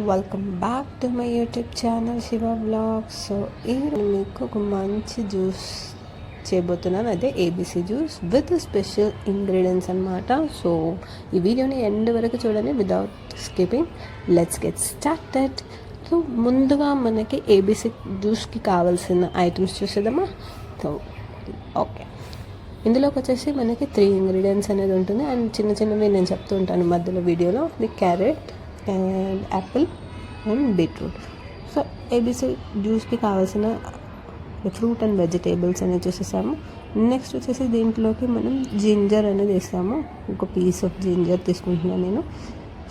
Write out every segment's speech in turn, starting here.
Welcome back to my YouTube channel Shiva blogs. So ఈరోజు మీకు ఒక మంచి జ్యూస్ చేయబోతున్నాను, అదే ABC juice with special ingredients అనమాట. సో ఈ వీడియోని ఎండ్ వరకు చూడండి without skipping. Let's get started. So ముందుగా మనకి ఏబీసీ జ్యూస్కి కావాల్సిన ఐటమ్స్ చూసేద్దామా. సో ఓకే, ఇందులోకి వచ్చేసి మనకి 3 ఇంగ్రీడియంట్స్ అనేది ఉంటుంది. అండ్ చిన్న చిన్నవి నేను చెప్తూ ఉంటాను మధ్యలో వీడియోలో. The carrot and apple and beetroot. So ABC జ్యూస్కి కావాల్సిన ఫ్రూట్ అండ్ వెజిటేబుల్స్ అనేది చూసేసాము. నెక్స్ట్ వచ్చేసి దీంట్లోకి మనం జింజర్ అనేది వేస్తాము. ఒక పీస్ ఆఫ్ జింజర్ తీసుకుంటున్నాను నేను.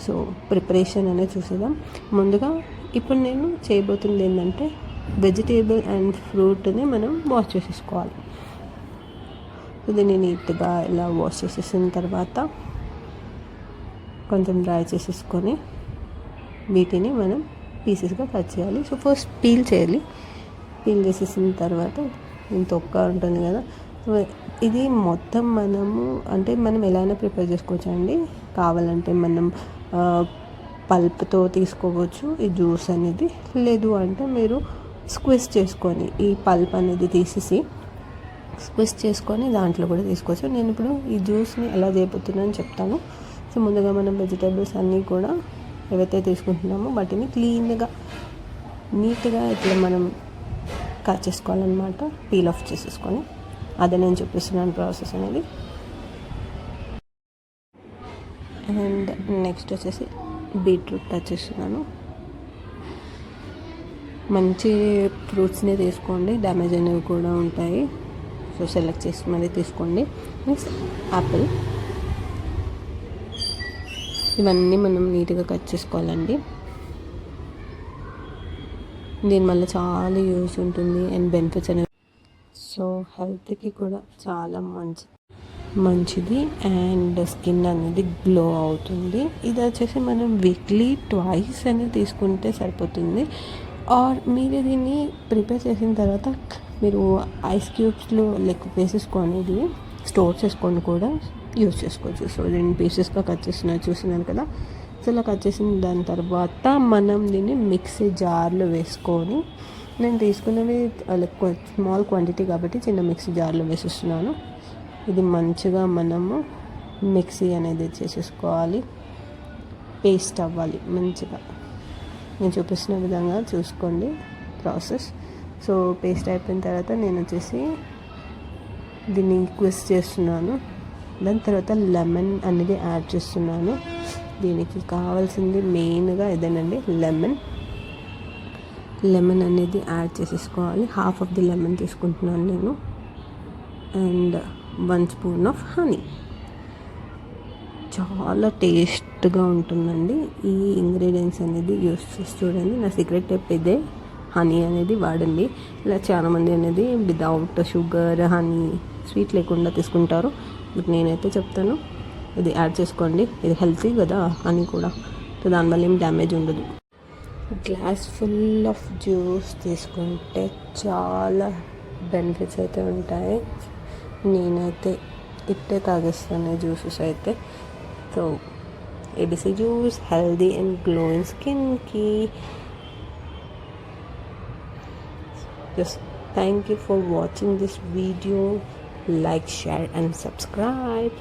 సో ప్రిపరేషన్ అనేది చూసేద్దాం. ముందుగా ఇప్పుడు నేను చేయబోతుంది ఏంటంటే వెజిటేబుల్ అండ్ ఫ్రూట్ని మనం వాష్ చేసేసుకోవాలి. సో దీన్ని నీట్గా ఇలా వాష్ చేసేసిన తర్వాత కొంచెం డ్రై చేసేసుకొని వీటిని మనం పీసెస్గా కట్ చేయాలి. సో ఫస్ట్ పీల్ చేయాలి. పీల్ చేసేసిన తర్వాత దీని తొక్క ఉంటుంది కదా, ఇది మొత్తం మనం ఎలా అయినా ప్రిపేర్ చేసుకోవచ్చు అండి. కావాలంటే మనం పల్ప్తో తీసుకోవచ్చు ఈ జ్యూస్ అనేది. లేదు అంటే మీరు స్క్విజ్ చేసుకొని ఈ పల్ప్ అనేది తీసేసి స్క్విజ్ చేసుకొని దాంట్లో కూడా తీసుకోవచ్చు. నేను ఇప్పుడు ఈ జ్యూస్ని ఎలా చేయబోతున్నాను చెప్తాను. సో ముందుగా మనం వెజిటేబుల్స్ అన్నీ కూడా ఏవైతే తీసుకుంటున్నామో వాటిని క్లీన్గా నీట్గా ఇట్లా మనం కట్ చేసుకోవాలన్నమాట, పీల్ ఆఫ్ చేసేసుకొని. అదే నేను చూపిస్తున్నాను ప్రాసెస్ అనేది. అండ్ నెక్స్ట్ వచ్చేసి బీట్రూట్ టచ్ చేస్తున్నాను. మంచి ఫ్రూట్స్ని తీసుకోండి, డ్యామేజ్ అనేవి కూడా ఉంటాయి. సో సెలెక్ట్ చేసి మళ్ళీ తీసుకోండి. Next Apple. ఇవన్నీ మనం నీట్గా కట్ చేసుకోవాలండి. దీనివల్ల చాలా యూస్ ఉంటుంది అండ్ బెనిఫిట్స్ అనేవి. సో హెల్త్కి కూడా చాలా మంచిది అండ్ స్కిన్ అనేది గ్లో అవుతుంది. ఇది వచ్చేసి మనం వీక్లీ 2 అనేది తీసుకుంటే సరిపోతుంది. ఆర్ మీరు దీన్ని ప్రిపేర్ చేసిన తర్వాత మీరు ఐస్ క్యూబ్స్లో వేసేసుకొని ఇది స్టోర్ చేసుకొని కూడా యూజ్ చేసుకోవచ్చు. సో దీన్ని పీసెస్గా కట్ చూస్తున్నాను కదా. సో ఇలా కట్ చేసిన దాని తర్వాత మనం దీన్ని మిక్సీ జార్లో వేసుకొని, నేను తీసుకున్నవి స్మాల్ క్వాంటిటీ కాబట్టి చిన్న మిక్సీ జార్లో వేసేస్తున్నాను. ఇది మంచిగా మనము మిక్సీ అనేది చేసేసుకోవాలి, పేస్ట్ అవ్వాలి మంచిగా. నేను చూపిస్తున్న విధంగా చూసుకోండి ప్రాసెస్. సో పేస్ట్ అయిపోయిన తర్వాత నేను వచ్చేసి దీన్ని క్విజ్ చేస్తున్నాను. దాని తర్వాత లెమన్ అనేది యాడ్ చేస్తున్నాను. దీనికి కావాల్సింది మెయిన్గా ఇదేనండి, లెమన్ అనేది యాడ్ చేసేసుకోవాలి. హాఫ్ ఆఫ్ ది లెమన్ తీసుకుంటున్నాను నేను. And 1 spoon of honey. చాలా టేస్ట్గా ఉంటుందండి ఈ ఇంగ్రీడియంట్స్ అనేది యూస్ చేసి చూడండి. నా సీక్రెట్ టిప్ ఇదే, హనీ అనేది వాడండి. ఇలా చాలామంది అనేది వితౌట్ షుగర్ హనీ స్వీట్ లేకుండా తీసుకుంటారు. బట్ నేనైతే చెప్తాను ఇది యాడ్ చేసుకోండి. ఇది హెల్తీ కదా హనీ కూడా, సో దానివల్ల ఏం డ్యామేజ్ ఉండదు. గ్లాస్ ఫుల్ ఆఫ్ జ్యూస్ తీసుకుంటే చాలా బెనిఫిట్స్ అయితే ఉంటాయి. నేనైతే ఇట్టే తాగేస్తాను జ్యూసెస్ అయితే. So ABC juice healthy and glowing స్కిన్కి. Just thank you for watching this video. Like, share and subscribe.